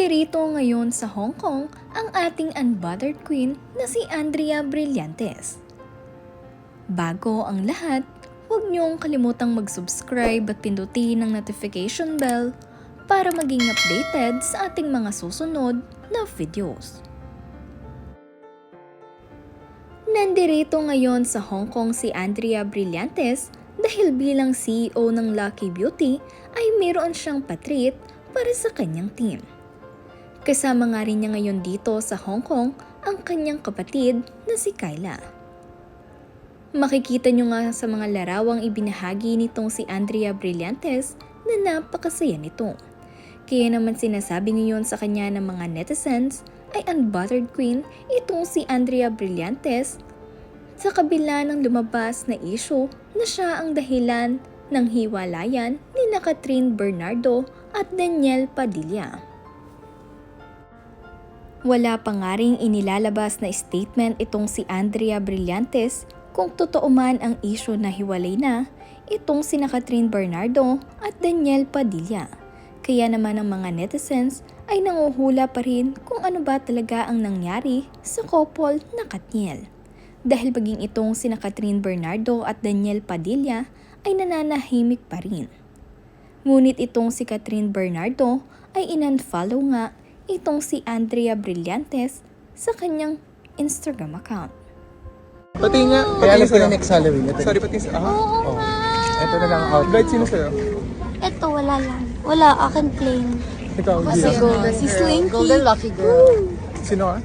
Nandirito ngayon sa Hong Kong ang ating unbothered queen na si Andrea Brillantes. Bago ang lahat, huwag niyong kalimutang mag-subscribe at pindutin ang notification bell para maging updated sa ating mga susunod na videos. Nandirito ngayon sa Hong Kong si Andrea Brillantes dahil bilang CEO ng Lucky Beauty ay mayroon siyang patreat para sa kanyang team. Kasama nga rin niya ngayon dito sa Hong Kong ang kanyang kapatid na si Kyla. Makikita niyo nga sa mga larawang ibinahagi nitong si Andrea Brillantes na napakasaya nito. Kaya naman sinasabi ngayon sa kanya ng mga netizens ay unbothered queen itong si Andrea Brillantes sa kabila ng lumabas na issue na siya ang dahilan ng hiwalayan ni Catherine Bernardo at Daniel Padilla. Wala pa nga ring inilalabas na statement itong si Andrea Brillantes kung totoo man ang issue na hiwalay na itong si Catherine Bernardo at Daniel Padilla. Kaya naman ang mga netizens ay nanguhula pa rin kung ano ba talaga ang nangyari sa couple na Katniel. Dahil maging itong si Catherine Bernardo at Daniel Padilla ay nananahimik pa rin. Ngunit itong si Catherine Bernardo ay in-unfollow nga itong si Andrea Brillantes sa kanyang Instagram account. Pati nga, Kaya alam pati ko na sa'yo. next Halloween. Ito. Sorry, pati sa... Oo nga. Ito na lang ang outfit. Bright, sino sa'yo? Ito, wala lang. Wala, akin plain. Ikaw, Si Gia. Golden Si Girl. Slinky. Golden Lucky Girl. Sino ka?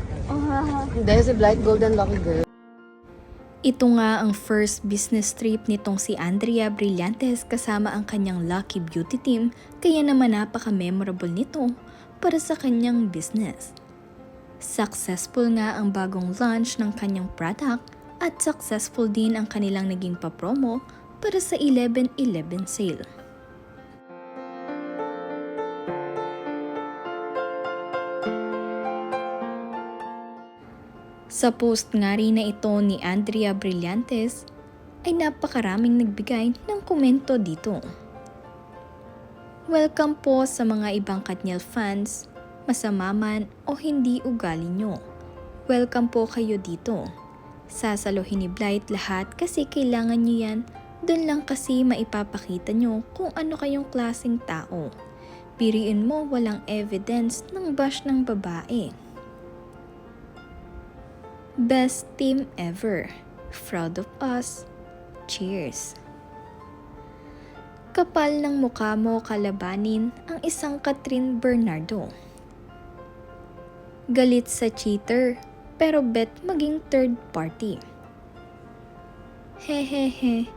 Hindi, si Blight Golden Lucky Girl. Ito nga ang first business trip nitong si Andrea Brillantes kasama ang kanyang Lucky Beauty team, kaya naman napaka-memorable nito para sa kanyang business. Successful nga ang bagong launch ng kanyang product at successful din ang kanilang naging papromo para sa 11/11 sale. Sa post nga rin na ito ni Andrea Brillantes ay napakaraming nagbigay ng komento dito. Welcome po sa mga ibang Katniel fans, masama man o hindi ugali nyo. Welcome po kayo dito. Sasaluhin ni Blight lahat kasi kailangan nyo yan, dun lang kasi maipapakita nyo kung ano kayong klaseng tao. Piriin mo walang evidence ng bash ng babae. Best team ever. Proud of us. Cheers. Kapal ng mukha mo kalabanin ang isang Catherine Bernardo. Galit sa cheater, pero bet maging third party. Hehehe,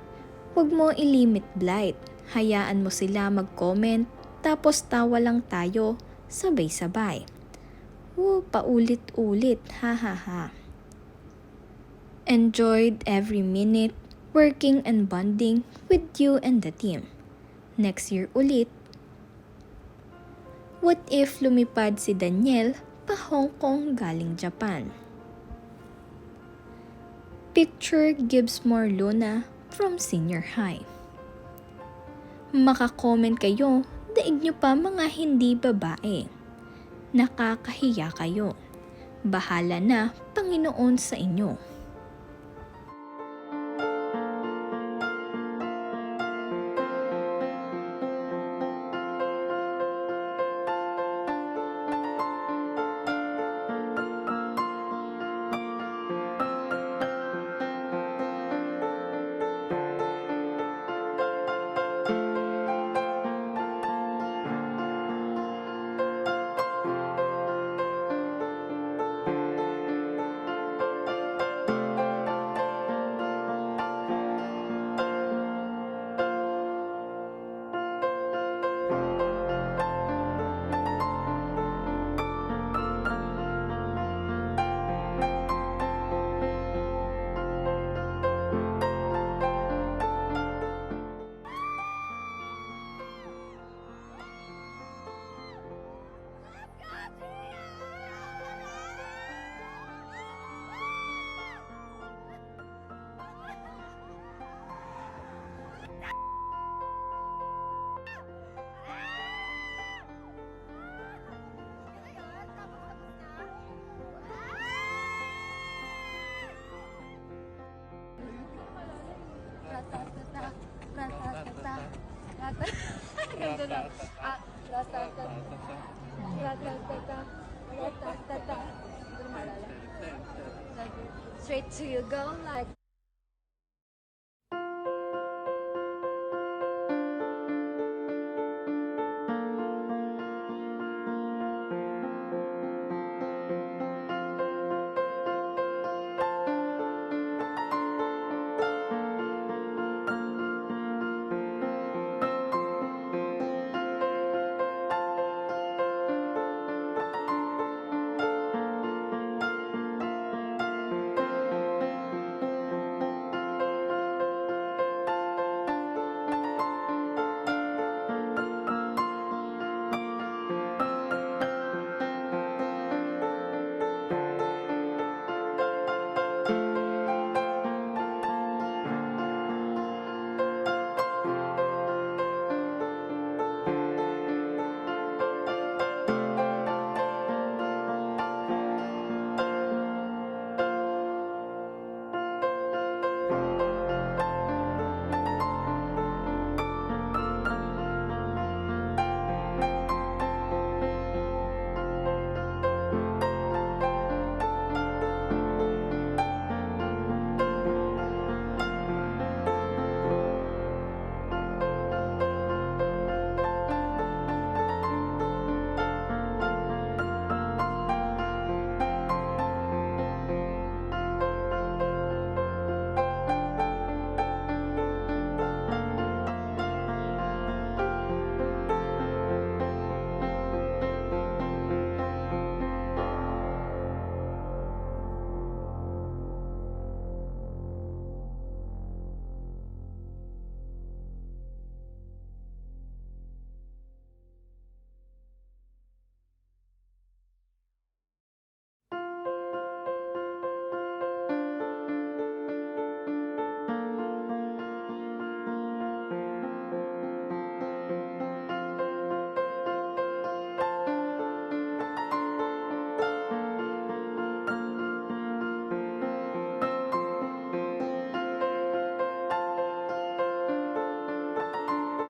wag mo ilimit Blight. Hayaan mo sila mag-comment, tapos tawa lang tayo, sabay-sabay. Paulit-ulit, hahaha. Enjoyed every minute working and bonding with you and the team. Next year ulit. What if lumipad si Daniel pa Hong Kong galing Japan? Picture Gibbs Moore Luna from senior high. Makakomment kayo, daig nyo pa mga hindi babae. Nakakahiya kayo. Bahala na Panginoon sa inyo. Straight to you go like